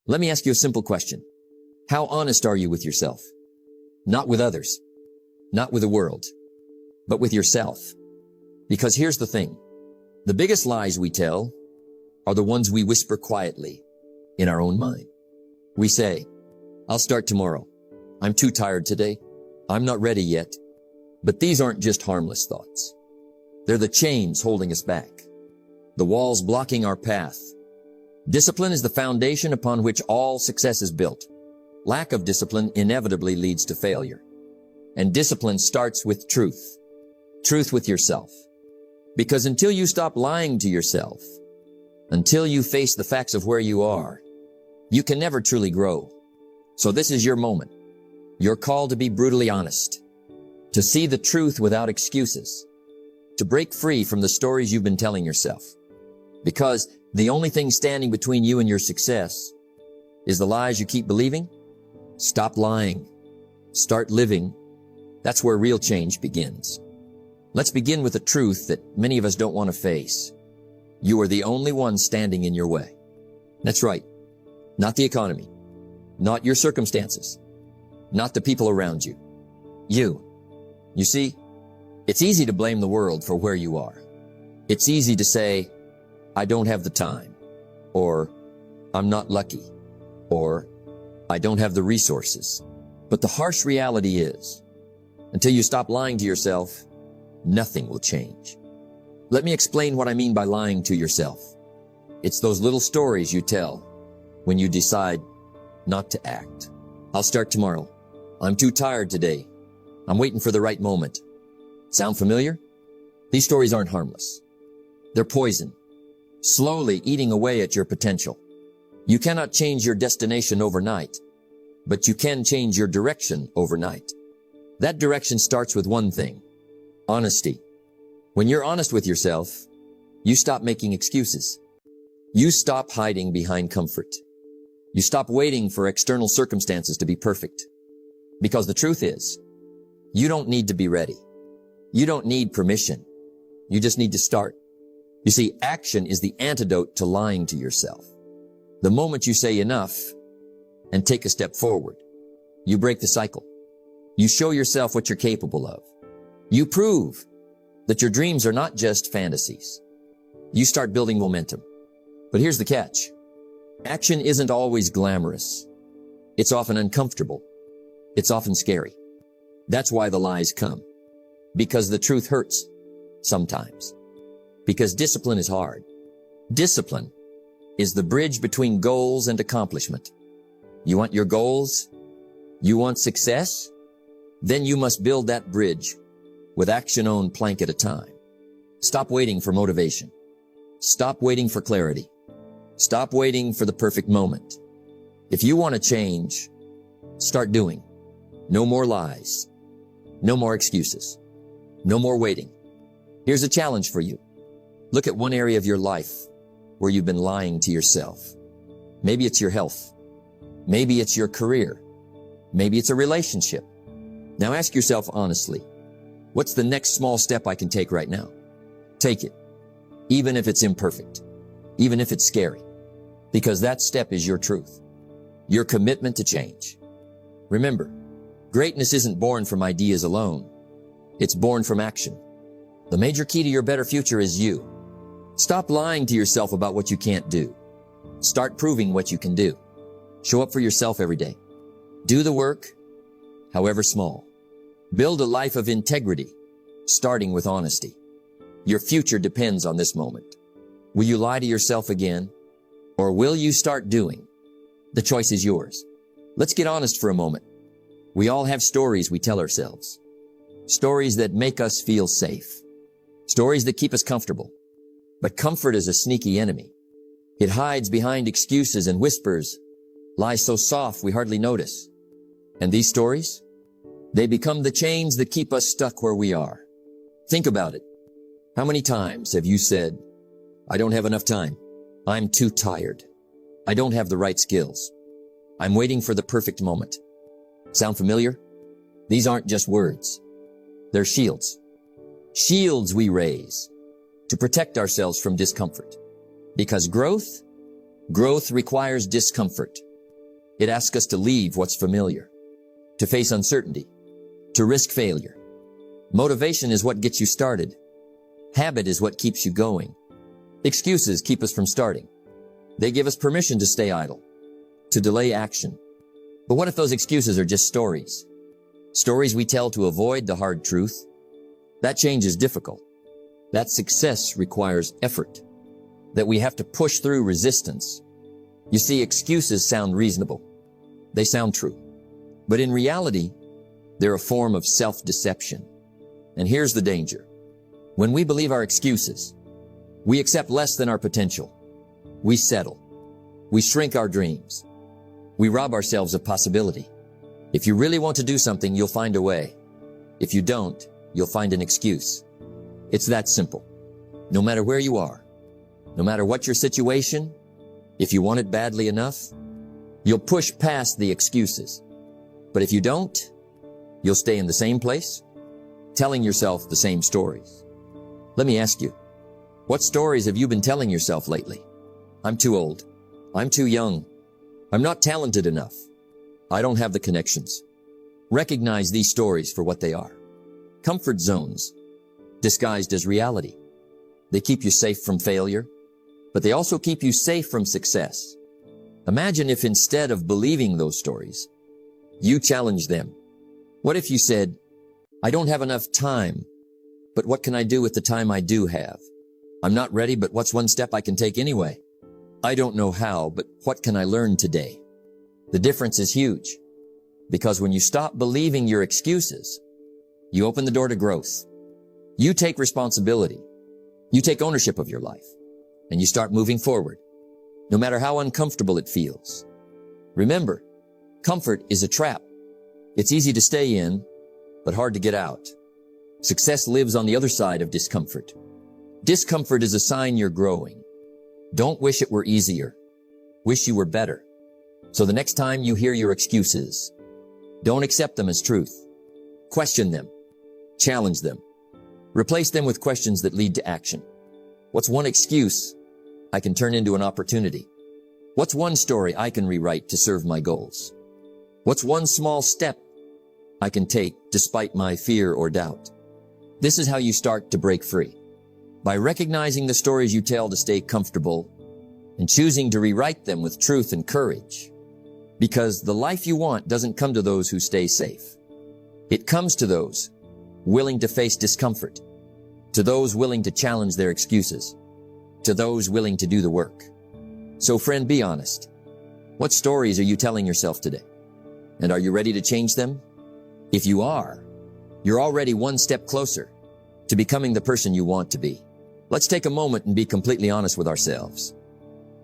Let me ask you a simple question. How honest are you with yourself? Not with others, not with the world, but with yourself. Because here's the thing. The biggest lies we tell are the ones we whisper quietly in our own mind. We say, I'll start tomorrow. I'm too tired today. I'm not ready yet. But these aren't just harmless thoughts. They're the chains holding us back, the walls blocking our path. Discipline is the foundation upon which all success is built. Lack of discipline inevitably leads to failure. And discipline starts with truth. Truth with yourself. Because until you stop lying to yourself, until you face the facts of where you are, you can never truly grow. So this is your moment. You're called to be brutally honest, to see the truth without excuses, to break free from the stories you've been telling yourself. Because the only thing standing between you and your success is the lies you keep believing. Stop lying. Start living. That's where real change begins. Let's begin with a truth that many of us don't want to face. You are the only one standing in your way. That's right. Not the economy. Not your circumstances. Not the people around you. You. You see, it's easy to blame the world for where you are. It's easy to say, I don't have the time, or I'm not lucky, or I don't have the resources. But the harsh reality is, until you stop lying to yourself, nothing will change. Let me explain what I mean by lying to yourself. It's those little stories you tell when you decide not to act. I'll start tomorrow. I'm too tired today. I'm waiting for the right moment. Sound familiar? These stories aren't harmless. They're poison, slowly eating away at your potential. You cannot change your destination overnight, but you can change your direction overnight. That direction starts with one thing: honesty. When you're honest with yourself, you stop making excuses. You stop hiding behind comfort. You stop waiting for external circumstances to be perfect. Because the truth is, you don't need to be ready. You don't need permission. You just need to start. You see, action is the antidote to lying to yourself. The moment you say enough and take a step forward, you break the cycle. You show yourself what you're capable of. You prove that your dreams are not just fantasies. You start building momentum. But here's the catch. Action isn't always glamorous. It's often uncomfortable. It's often scary. That's why the lies come. Because the truth hurts sometimes. Because discipline is hard. Discipline is the bridge between goals and accomplishment. You want your goals? You want success? Then you must build that bridge with action on plank at a time. Stop waiting for motivation. Stop waiting for clarity. Stop waiting for the perfect moment. If you want to change, start doing. No more lies. No more excuses. No more waiting. Here's a challenge for you. Look at one area of your life where you've been lying to yourself. Maybe it's your health. Maybe it's your career. Maybe it's a relationship. Now ask yourself honestly, what's the next small step I can take right now? Take it, even if it's imperfect, even if it's scary, because that step is your truth, your commitment to change. Remember, greatness isn't born from ideas alone. It's born from action. The major key to your better future is you. Stop lying to yourself about what you can't do. Start proving what you can do. Show up for yourself every day. Do the work, however small. Build a life of integrity, starting with honesty. Your future depends on this moment. Will you lie to yourself again, or will you start doing? The choice is yours. Let's get honest for a moment. We all have stories we tell ourselves. Stories that make us feel safe. Stories that keep us comfortable. But comfort is a sneaky enemy. It hides behind excuses and whispers, lies so soft we hardly notice. And these stories? They become the chains that keep us stuck where we are. Think about it. How many times have you said, I don't have enough time. I'm too tired. I don't have the right skills. I'm waiting for the perfect moment. Sound familiar? These aren't just words. They're shields. Shields we raise to protect ourselves from discomfort. Because growth Growth requires discomfort. It asks us to leave what's familiar, to face uncertainty, to risk failure. Motivation is what gets you started. Habit is what keeps you going. Excuses keep us from starting. They give us permission to stay idle, to delay action. But what if those excuses are just stories? Stories we tell to avoid the hard truth? That change is difficult. That success requires effort. That we have to push through resistance. You see, excuses sound reasonable. They sound true. But in reality, they're a form of self-deception. And here's the danger. When we believe our excuses, we accept less than our potential. We settle. We shrink our dreams. We rob ourselves of possibility. If you really want to do something, you'll find a way. If you don't, you'll find an excuse. It's that simple. No matter where you are, no matter what your situation, if you want it badly enough, you'll push past the excuses. But if you don't, you'll stay in the same place, telling yourself the same stories. Let me ask you, what stories have you been telling yourself lately? I'm too old. I'm too young. I'm not talented enough. I don't have the connections. Recognize these stories for what they are. Comfort zones, disguised as reality. They keep you safe from failure, but they also keep you safe from success. Imagine if instead of believing those stories, you challenge them. What if you said, I don't have enough time, but what can I do with the time I do have? I'm not ready, but what's one step I can take anyway? I don't know how, but what can I learn today? The difference is huge, because when you stop believing your excuses, you open the door to growth. You take responsibility. You take ownership of your life, and you start moving forward, no matter how uncomfortable it feels. Remember, comfort is a trap. It's easy to stay in, but hard to get out. Success lives on the other side of discomfort. Discomfort is a sign you're growing. Don't wish it were easier. Wish you were better. So the next time you hear your excuses, don't accept them as truth. Question them. Challenge them. Replace them with questions that lead to action. What's one excuse I can turn into an opportunity? What's one story I can rewrite to serve my goals? What's one small step I can take despite my fear or doubt? This is how you start to break free. By recognizing the stories you tell to stay comfortable and choosing to rewrite them with truth and courage. Because the life you want doesn't come to those who stay safe. It comes to those willing to face discomfort, to those willing to challenge their excuses, to those willing to do the work. So friend, be honest. What stories are you telling yourself today? And are you ready to change them? If you are, you're already one step closer to becoming the person you want to be. Let's take a moment and be completely honest with ourselves.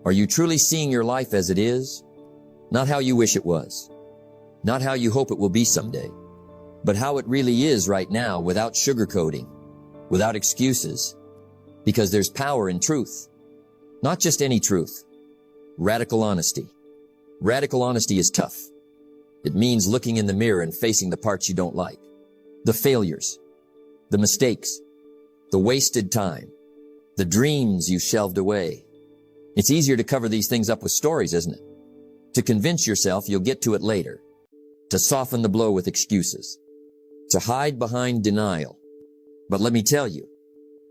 Are you truly seeing your life as it is? Not how you wish it was. Not how you hope it will be someday. But how it really is right now, without sugarcoating, without excuses. Because there's power in truth. Not just any truth. Radical honesty. Radical honesty is tough. It means looking in the mirror and facing the parts you don't like. The failures. The mistakes. The wasted time. The dreams you shelved away. It's easier to cover these things up with stories, isn't it? To convince yourself you'll get to it later. To soften the blow with excuses. To hide behind denial. But let me tell you,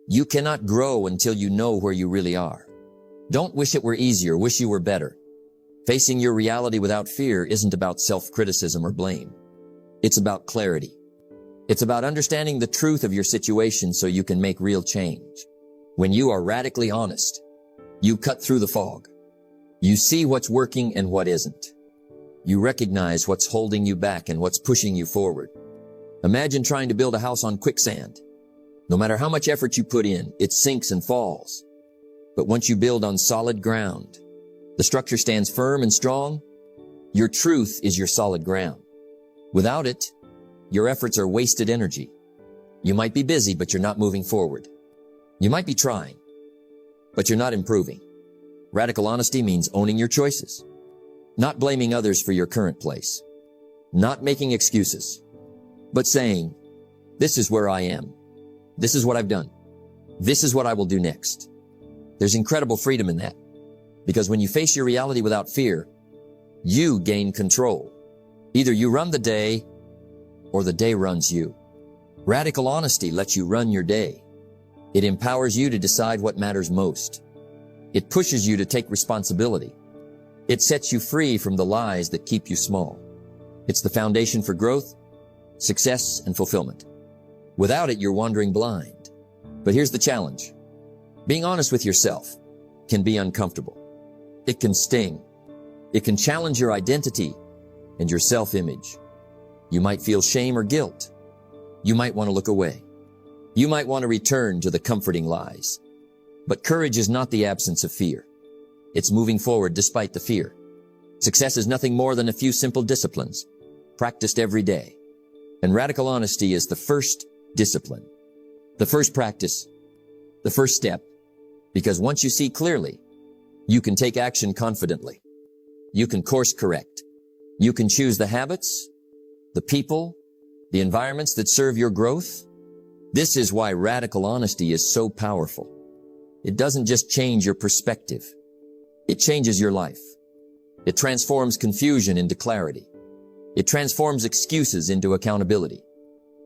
you cannot grow until you know where you really are. Don't wish it were easier, wish you were better. Facing your reality without fear isn't about self-criticism or blame. It's about clarity. It's about understanding the truth of your situation so you can make real change. When you are radically honest, you cut through the fog. You see what's working and what isn't. You recognize what's holding you back and what's pushing you forward. Imagine trying to build a house on quicksand. No matter how much effort you put in, it sinks and falls. But once you build on solid ground, the structure stands firm and strong. Your truth is your solid ground. Without it, your efforts are wasted energy. You might be busy, but you're not moving forward. You might be trying, but you're not improving. Radical honesty means owning your choices, not blaming others for your current place, not making excuses, but saying, this is where I am. This is what I've done. This is what I will do next. There's incredible freedom in that. Because when you face your reality without fear, you gain control. Either you run the day or the day runs you. Radical honesty lets you run your day. It empowers you to decide what matters most. It pushes you to take responsibility. It sets you free from the lies that keep you small. It's the foundation for growth, success, and fulfillment. Without it, you're wandering blind. But here's the challenge. Being honest with yourself can be uncomfortable. It can sting. It can challenge your identity and your self-image. You might feel shame or guilt. You might want to look away. You might want to return to the comforting lies. But courage is not the absence of fear. It's moving forward despite the fear. Success is nothing more than a few simple disciplines, practiced every day. And radical honesty is the first discipline, the first practice, the first step. Because once you see clearly, you can take action confidently. You can course correct. You can choose the habits, the people, the environments that serve your growth. This is why radical honesty is so powerful. It doesn't just change your perspective. It changes your life. It transforms confusion into clarity. It transforms excuses into accountability.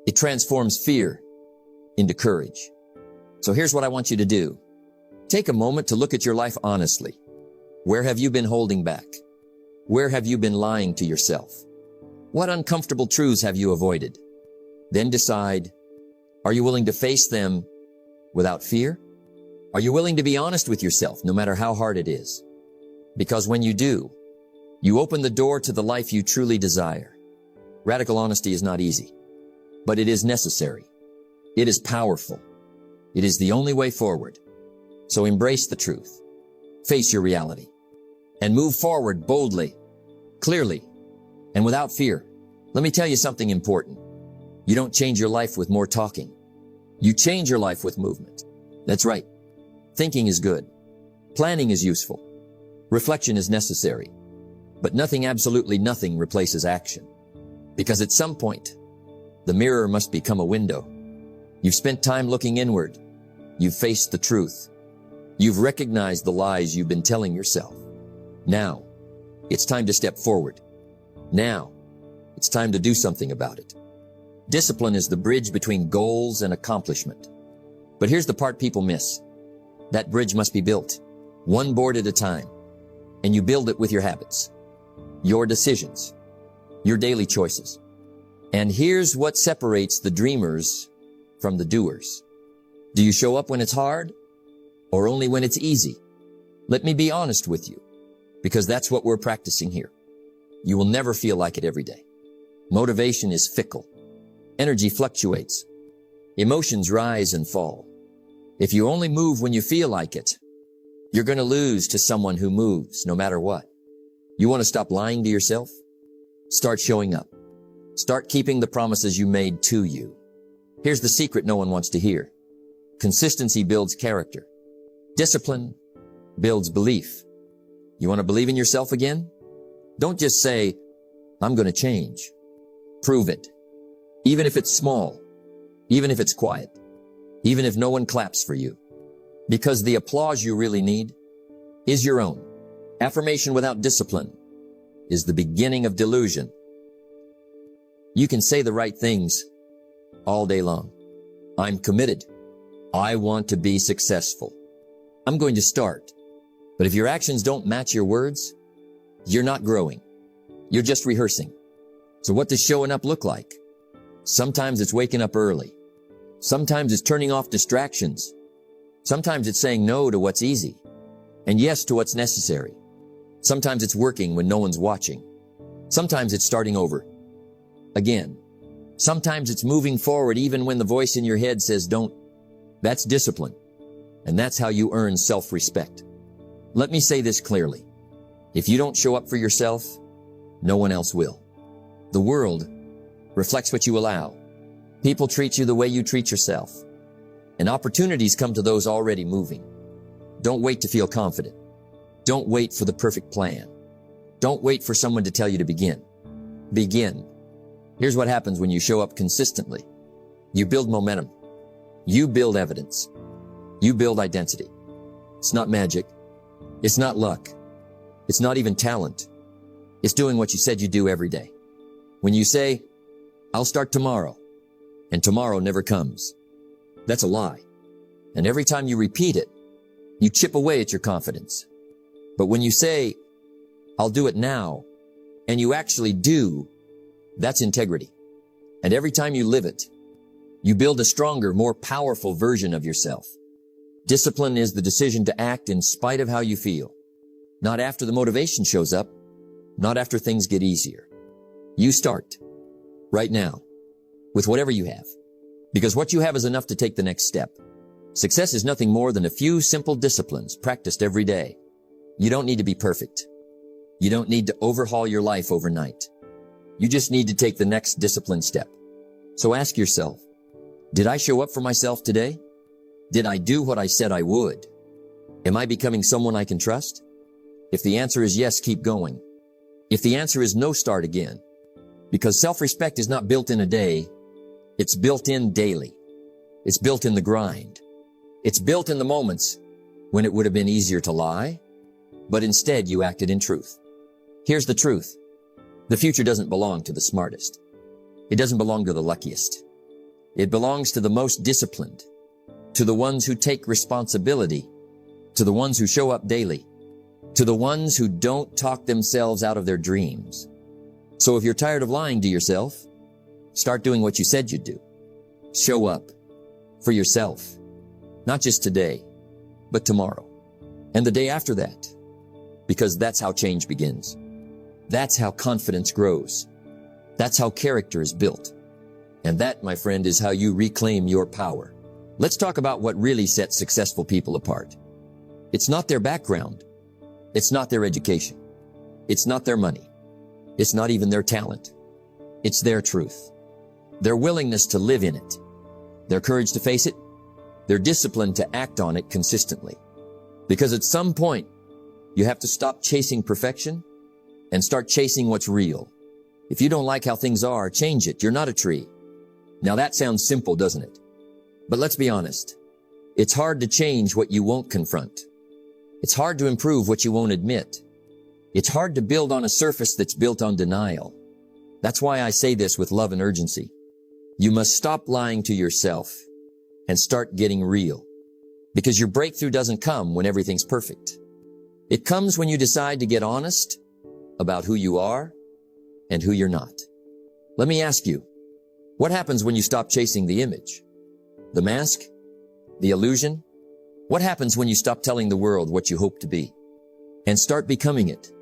It transforms fear into courage. So here's what I want you to do. Take a moment to look at your life honestly. Where have you been holding back? Where have you been lying to yourself? What uncomfortable truths have you avoided? Then decide, are you willing to face them without fear? Are you willing to be honest with yourself, no matter how hard it is? Because when you do, you open the door to the life you truly desire. Radical honesty is not easy, but it is necessary. It is powerful. It is the only way forward. So embrace the truth, face your reality, and move forward boldly, clearly, and without fear. Let me tell you something important. You don't change your life with more talking. You change your life with movement. That's right. Thinking is good. Planning is useful. Reflection is necessary. But nothing, absolutely nothing, replaces action. Because at some point, the mirror must become a window. You've spent time looking inward. You've faced the truth. You've recognized the lies you've been telling yourself. Now, it's time to step forward. Now, it's time to do something about it. Discipline is the bridge between goals and accomplishment. But here's the part people miss. That bridge must be built, one board at a time. And you build it with your habits, your decisions, your daily choices. And here's what separates the dreamers from the doers. Do you show up when it's hard or only when it's easy? Let me be honest with you, because that's what we're practicing here. You will never feel like it every day. Motivation is fickle. Energy fluctuates. Emotions rise and fall. If you only move when you feel like it, you're going to lose to someone who moves no matter what. You want to stop lying to yourself? Start showing up. Start keeping the promises you made to you. Here's the secret no one wants to hear. Consistency builds character. Discipline builds belief. You want to believe in yourself again? Don't just say, I'm going to change. Prove it. Even if it's small. Even if it's quiet. Even if no one claps for you. Because the applause you really need is your own. Affirmation without discipline is the beginning of delusion. You can say the right things all day long. I'm committed. I want to be successful. I'm going to start. But if your actions don't match your words, you're not growing. You're just rehearsing. So what does showing up look like? Sometimes it's waking up early. Sometimes it's turning off distractions. Sometimes it's saying no to what's easy and yes to what's necessary. Sometimes it's working when no one's watching. Sometimes it's starting over again. Sometimes it's moving forward even when the voice in your head says don't. That's discipline. And that's how you earn self-respect. Let me say this clearly. If you don't show up for yourself, no one else will. The world reflects what you allow. People treat you the way you treat yourself. And opportunities come to those already moving. Don't wait to feel confident. Don't wait for the perfect plan. Don't wait for someone to tell you to begin. Begin. Here's what happens when you show up consistently. You build momentum. You build evidence. You build identity. It's not magic. It's not luck. It's not even talent. It's doing what you said you'd do every day. When you say, I'll start tomorrow, and tomorrow never comes, that's a lie. And every time you repeat it, you chip away at your confidence. But when you say, I'll do it now, and you actually do, that's integrity. And every time you live it, you build a stronger, more powerful version of yourself. Discipline is the decision to act in spite of how you feel. Not after the motivation shows up, not after things get easier. You start right now with whatever you have, because what you have is enough to take the next step. Success is nothing more than a few simple disciplines practiced every day. You don't need to be perfect. You don't need to overhaul your life overnight. You just need to take the next discipline step. So ask yourself, did I show up for myself today? Did I do what I said I would? Am I becoming someone I can trust? If the answer is yes, keep going. If the answer is no, start again. Because self-respect is not built in a day. It's built in daily. It's built in the grind. It's built in the moments when it would have been easier to lie, but instead you acted in truth. Here's the truth. The future doesn't belong to the smartest. It doesn't belong to the luckiest. It belongs to the most disciplined, to the ones who take responsibility, to the ones who show up daily, to the ones who don't talk themselves out of their dreams. So if you're tired of lying to yourself, start doing what you said you'd do. Show up for yourself, not just today, but tomorrow and the day after that, because that's how change begins. That's how confidence grows. That's how character is built. And that, my friend, is how you reclaim your power. Let's talk about what really sets successful people apart. It's not their background. It's not their education. It's not their money. It's not even their talent. It's their truth. Their willingness to live in it. Their courage to face it. Their discipline to act on it consistently. Because at some point, you have to stop chasing perfection and start chasing what's real. If you don't like how things are, change it. You're not a tree. Now that sounds simple, doesn't it? But let's be honest. It's hard to change what you won't confront. It's hard to improve what you won't admit. It's hard to build on a surface that's built on denial. That's why I say this with love and urgency. You must stop lying to yourself and start getting real. Because your breakthrough doesn't come when everything's perfect. It comes when you decide to get honest about who you are and who you're not. Let me ask you, what happens when you stop chasing the image, the mask, the illusion? What happens when you stop telling the world what you hope to be and start becoming it?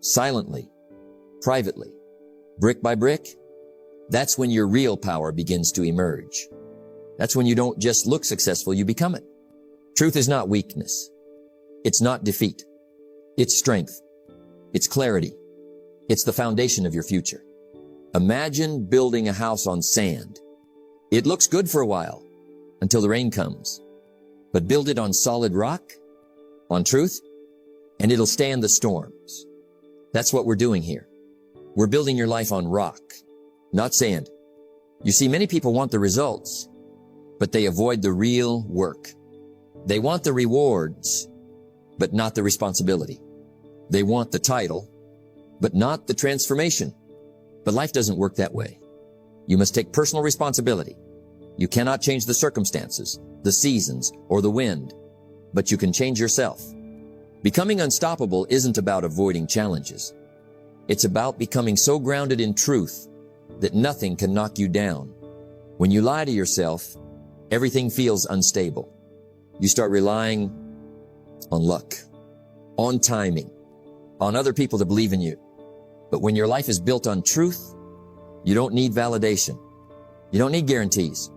Silently, privately, brick by brick? That's when your real power begins to emerge. That's when you don't just look successful, you become it. Truth is not weakness. It's not defeat. It's strength. It's clarity. It's the foundation of your future. Imagine building a house on sand. It looks good for a while until the rain comes. But build it on solid rock, on truth, and it'll stand the storms. That's what we're doing here. We're building your life on rock, not sand. You see, many people want the results, but they avoid the real work. They want the rewards, but not the responsibility. They want the title, but not the transformation. But life doesn't work that way. You must take personal responsibility. You cannot change the circumstances, the seasons, or the wind, but you can change yourself. Becoming unstoppable isn't about avoiding challenges. It's about becoming so grounded in truth that nothing can knock you down. When you lie to yourself, everything feels unstable. You start relying on luck, on timing, on other people to believe in you. But when your life is built on truth, you don't need validation. You don't need guarantees.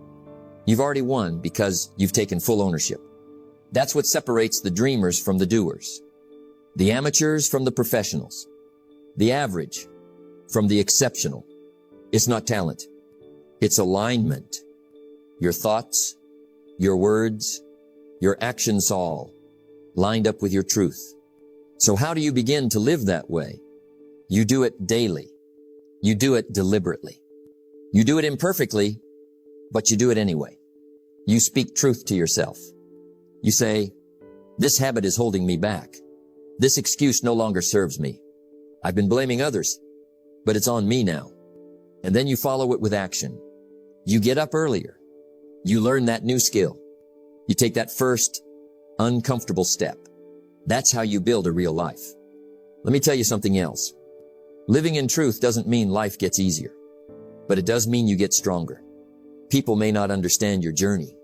You've already won because you've taken full ownership. That's what separates the dreamers from the doers, the amateurs from the professionals, the average from the exceptional. It's not talent. It's alignment. Your thoughts, your words, your actions all lined up with your truth. So how do you begin to live that way? You do it daily. You do it deliberately. You do it imperfectly, but you do it anyway. You speak truth to yourself. You say, this habit is holding me back. This excuse no longer serves me. I've been blaming others, but it's on me now. And then you follow it with action. You get up earlier. You learn that new skill. You take that first uncomfortable step. That's how you build a real life. Let me tell you something else. Living in truth doesn't mean life gets easier, but it does mean you get stronger. People may not understand your journey.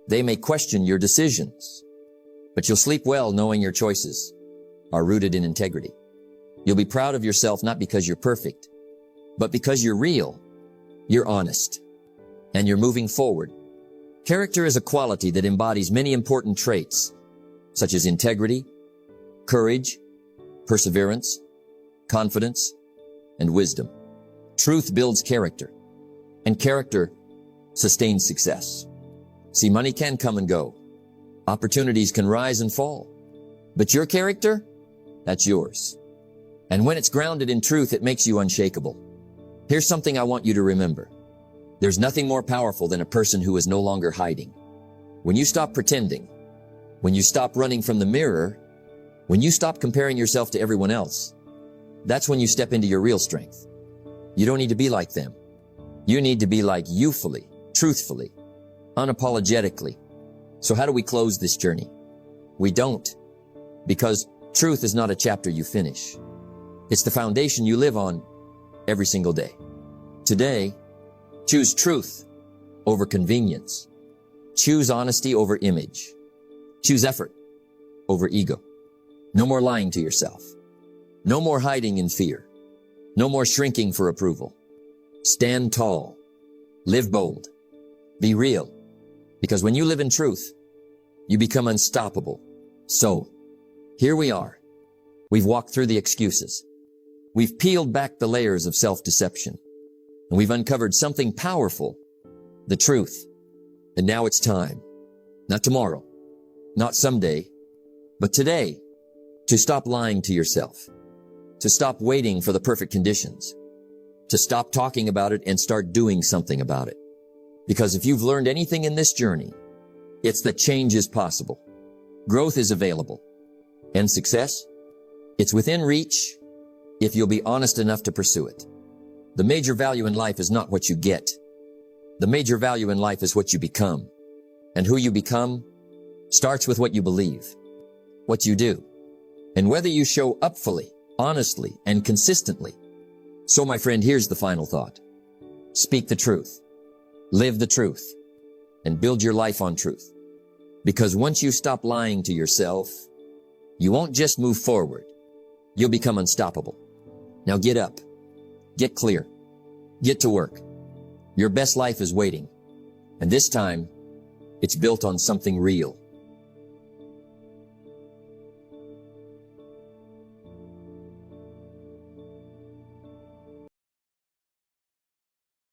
They may question your decisions, but you'll sleep well knowing your choices are rooted in integrity. You'll be proud of yourself not because you're perfect, but because you're real, you're honest, and you're moving forward. Character is a quality that embodies many important traits, such as integrity, courage, perseverance, confidence, and wisdom. Truth builds character, and character sustains success. See, money can come and go. Opportunities can rise and fall. But your character, that's yours. And when it's grounded in truth, it makes you unshakable. Here's something I want you to remember. There's nothing more powerful than a person who is no longer hiding. When you stop pretending, when you stop running from the mirror, when you stop comparing yourself to everyone else, that's when you step into your real strength. You don't need to be like them. You need to be like you fully, truthfully, unapologetically. So how do we close this journey? We don't, because truth is not a chapter you finish. It's the foundation you live on every single day. Today, choose truth over convenience. Choose honesty over image. Choose effort over ego. No more lying to yourself. No more hiding in fear. No more shrinking for approval. Stand tall. Live bold. Be real. Because when you live in truth, you become unstoppable. So, here we are. We've walked through the excuses. We've peeled back the layers of self-deception. And we've uncovered something powerful, the truth. And now it's time, not tomorrow, not someday, but today, to stop lying to yourself, to stop waiting for the perfect conditions, to stop talking about it and start doing something about it. Because if you've learned anything in this journey, it's that change is possible. Growth is available. And success? It's within reach if you'll be honest enough to pursue it. The major value in life is not what you get. The major value in life is what you become. And who you become starts with what you believe, what you do, and whether you show up fully, honestly, and consistently. So, my friend, here's the final thought. Speak the truth. Live the truth. And build your life on truth. Because once you stop lying to yourself, you won't just move forward. You'll become unstoppable. Now get up. Get clear. Get to work. Your best life is waiting. And this time, it's built on something real.